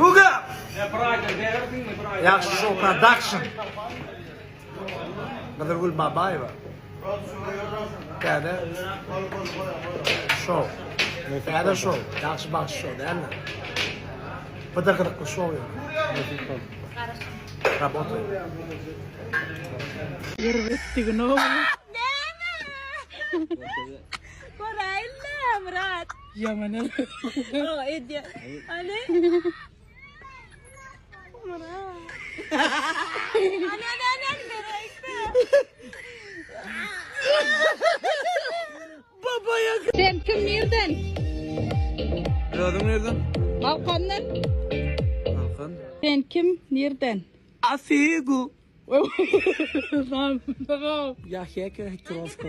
Google! Yaxshi show production. Nadargul Babayeva. Kada show. Kada show. Yaxshi baxt show derler. Подарок шоу. Работает. مرات يا منال ايدي انا مرات انا بابا يا sen kim nereden? Gördün nereden? Balkandan. Balkan. Sen kim nereden? Afigu. Tamam. Ya heke Trosko.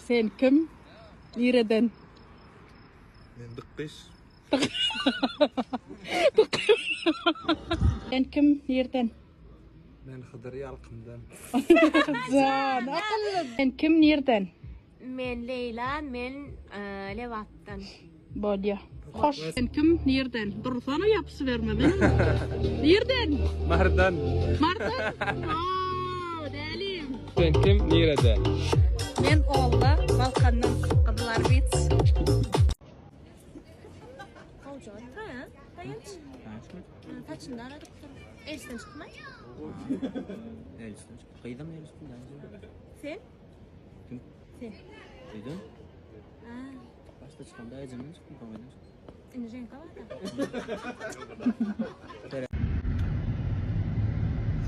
Sen kim nereden? Ben dıkkış. Sen kim nereden? Ben Hıdır Yalkım'dan. Zan akıllı. Sen kim nereden? Men Leyla, men Levat'tan. Bolya. Hoş. Sen kim nereden? Dursana yapısı vermedin. Nereden? Mardan. Mardan. Delim. Sen kim nereden? Men oğla Balkandan. Adılar bit. Olca, ha? Dayanç. Kaçında aradık. Elisten çıkmay. Elisten çıktı. Kıyıdan mı elisten? Sen? Kim? Sen. Kıyıdan? Ha. Başta çıkan daha ecemden çıktım. Kıyıdan çıktım. Indi renk var da.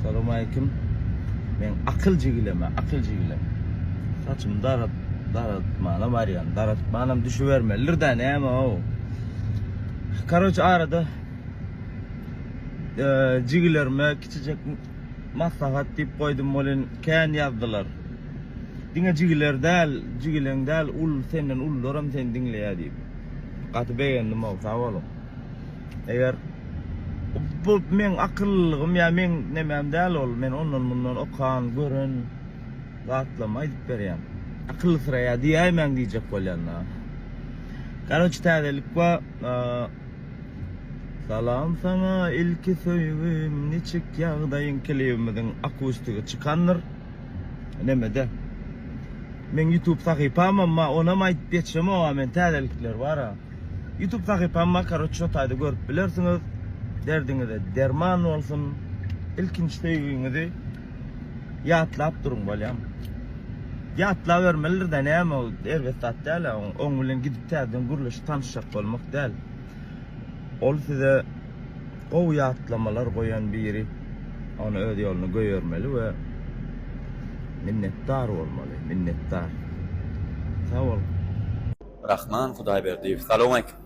Selamun aleyküm. Ben akılcı güleme. Saçım darat manam var yani. Darat manam düşüvermelidir de ne ama o. Karoç arada cigilerime küçücük maslahat deyip koydum molin kendi yazdılar. Dine cigiler del, ul senden ulloram sen dinle ya deyip. Katı beğendim o sağ olun. Eğer bu men akıllığım ya men nemem del ol men ondan bundan okan görün rahatlama edip bereyim. Akıllı sıraya diyey men diyecek bolyanlar. Karoç tadelik va salam sana ilki söygüm niçik yağdayın kelebimizin akustiki çıkanır. Nemede. Men YouTube sahipam ama ona mı ayıp geçeceğim o men tadelikler var ha. YouTube sahipamma karoç şotayda görüp bilirsiniz. Derdinize derman olsun. İlkinç sevginizi yatlap durun bolyam. Yatla vermelidir de ne ama elbette değil. Onun bilen gidip terden guruluş tanışacak olmak değil. Ol size o yatlamalar koyan biri onu öde yolunu görmeli ve minnettar olmalı. Minnettar. Sağ ol. Rahman Xudayberdiyev. Salom aleyküm.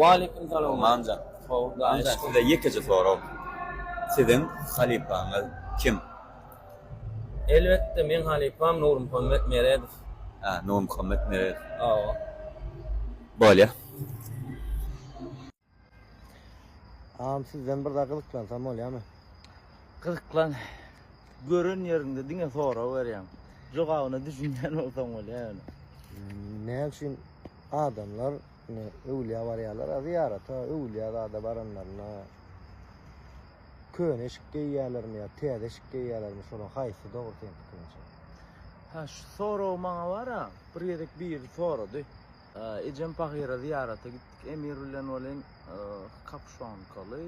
Aleyküm selam. Amcan. Ben size yekece sorum. Sizin halifanız kim? Elbette men halifam Nur Muhammed Meredov. Ha, Nur Muhammed Mered. Aa. Böyle. Sizden bir daha kılıklansam ol ya mı? Kızıklan. Görün yerinde dine sonra vereyim. Jogağına düşünen olsam ol yani. Ne için adamlar ne evliya varyalar ziyarata evliya da baranlarına köne şıkkı yerler mi ya teyde şıkkı yerler mi sonra haysı doğru temkince. Ha şu soru bana var ha. Bir yedek bir sorudu. Ecem Pahira ziyarata gittik. Emirullen olan kapşon kalı.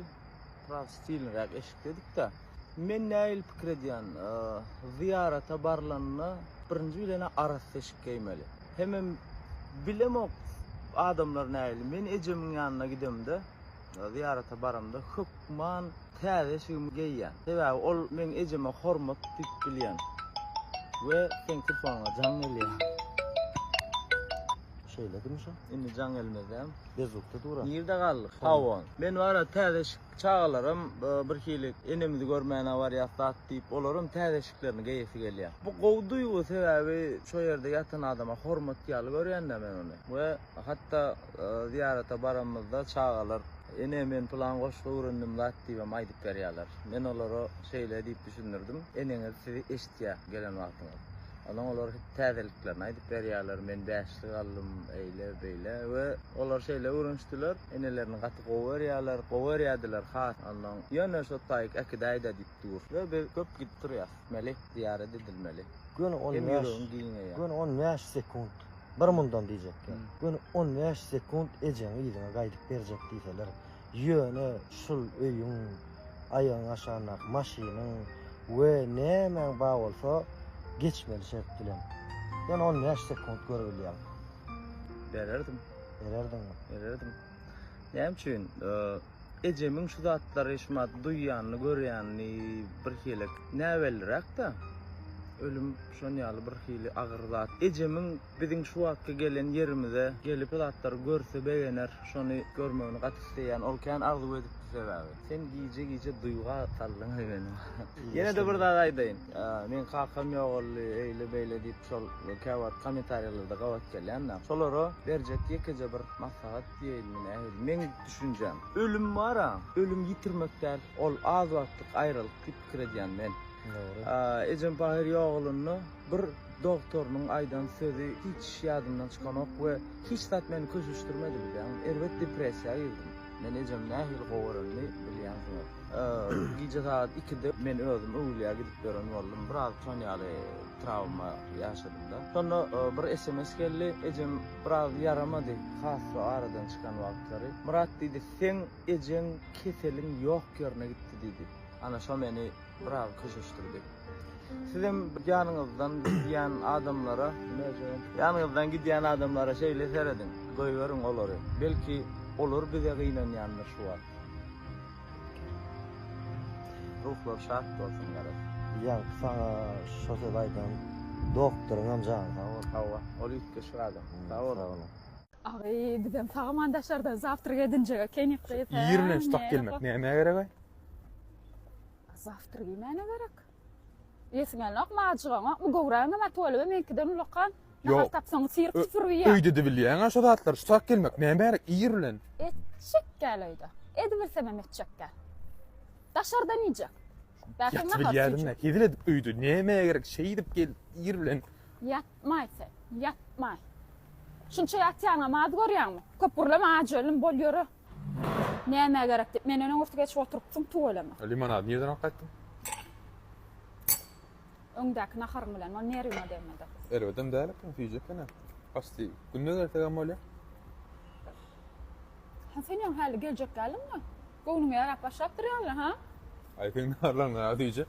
Biraz stilin eşik dedik de. Men nail fikir ediyen ziyarata barlanına birinci bilene arası eşik giymeli. Hemen bilemok adamlar nail. Men Ecem'in yanına gidem de ziyarata baramda hükman teyde şıgım giyyen. Sebebi ol men Ecem'e hormat tip bilyen. Ve sen kırpağına can geliyor. Şeyle demiş o. Inni can gelmezem. Bezukta dura. Nerede kaldık? Havon. Ben var ya tedeşik çağlarım bir kilik enemizi görmeyene var ya saat deyip olurum tedeşiklerini geyesi geliyor. Bu kovduygu sebebi şu yerde yatan adama hormat yalı görüyen de ben onu. Ve hatta ziyarete baramızda çağlar enemin plan koştu uğrunum lat deyip aydıp veriyorlar. Ben onları şeyle deyip düşünürdüm. Eneniz sizi eşitya gelen vaktiniz. Olar täzeliklerini aýdyp berýärler. Men bäşli gallym eýle beýle we olar şeýle öwrenşdiler. Enelerini gaty gowy berýärdiler has. Ondan ýöne şo taýyk äkide aýda diýip dur. We köp gidip durýar. Meli ziyaret edilmeli. Gün 15 sekund. Bir mundan diýjekler. Gün 15 sekund ejeňi ýygyna gaýdyp berjek diýseler. Ýöne şul öýüň, aýagyň aşanak maşynyň we näme bar bolsa geçmeli şekilde. Yani 15 sekund görebilýär. Bererdim. Bererdim. Näme üçin? Ejemiň şu zatlary işmat duýýanyny, görýäni bir helek näwelrak da. Ölüm şonýaly bir hili agyr zat. Ejemiň biziň şu wagtga gelen ýerimize gelip zatlary görse beýener, şonu görmegini gaty isteýän, ol kan arzu edip sebäbi. Sen giýje duýga saldyň beni. Ýene de bir daha aýdaýyn. Men kakam ýogaly eýle beýle diýip şol kawat kommentariýallarda gawat gelýän. Şolary berjek ýekece bir maslahat diýelim. Men düşünjem. Ölüm bara, ölüm ýitirmekden ol az wagtlyk aýrylyk pikir edýän men. Ejem Bahir ýoğluny bir doktorunyň aýdan sözi hiç ýadymdan çykanok we hiç zat meni köşüşdirmedi bilýän. Elbet depressiýa girdim. Men ejem nähil gowaryny bilýän. Gece saat 2'de men özüm öwlüýe gidip beren boldum. Biraz şonýaly travma ýaşadym da. Sonra bir SMS geldi. Ejem biraz yaramady. Hasy aradan çykan wagtlary. Murat diýdi, "Sen ejeň keseliň ýok ýerine gitdi" diýdi. Ana şo meni biraz köşüşdirdi. Sizin ýanyňyzdan gidýän adamlara, şeýle seredin. Goýberin olary. Belki olur bize gynanýanlar şu wagt. Ruhlar şart bolsun gerek. Yani sana şosa aýdan doktoruň amjam Hawa, ol ýetke şurada. Sağ ol. Ay, bizim sağmandaşlardan zavtра gedince kenik gıйta. Ýerine ştak gelmek näme gerek? Zavtra gymana gerek. Ýesňelok maçygaňa, bu gowraňa ma tolebe menkiden ulaqan. Yok. Tapsaň sirk fırwiýa. Öýde de bilýän şo zatlar ştak gelmek näme gerek? Ýerlen. Etçek gelýdi. Edbilsem etçek gel. Daşardan ýyjak. Belki Ýat bilýärdim näme edilip öýde näme gerek? Şeý dip gel ýerlen. Yatmaýsa, yatmaý. Şunça ýatýaňa mad görýärmi? Köpürleme ajölüm bolýar. Näme gerek dip men öňe urtup geçip oturupdym tuwalama. Limonad nerden alqaýtdym? Öňdäki naharym bilen ol nerime demedi. Elbetem dälip, fiýjekene. Asti, günne ertegem bolýar. Sen ýa hali geljek gelinmi? Gownuňa ýarap başlap durýarlar, ha? Aýpyň narlaryna diýje.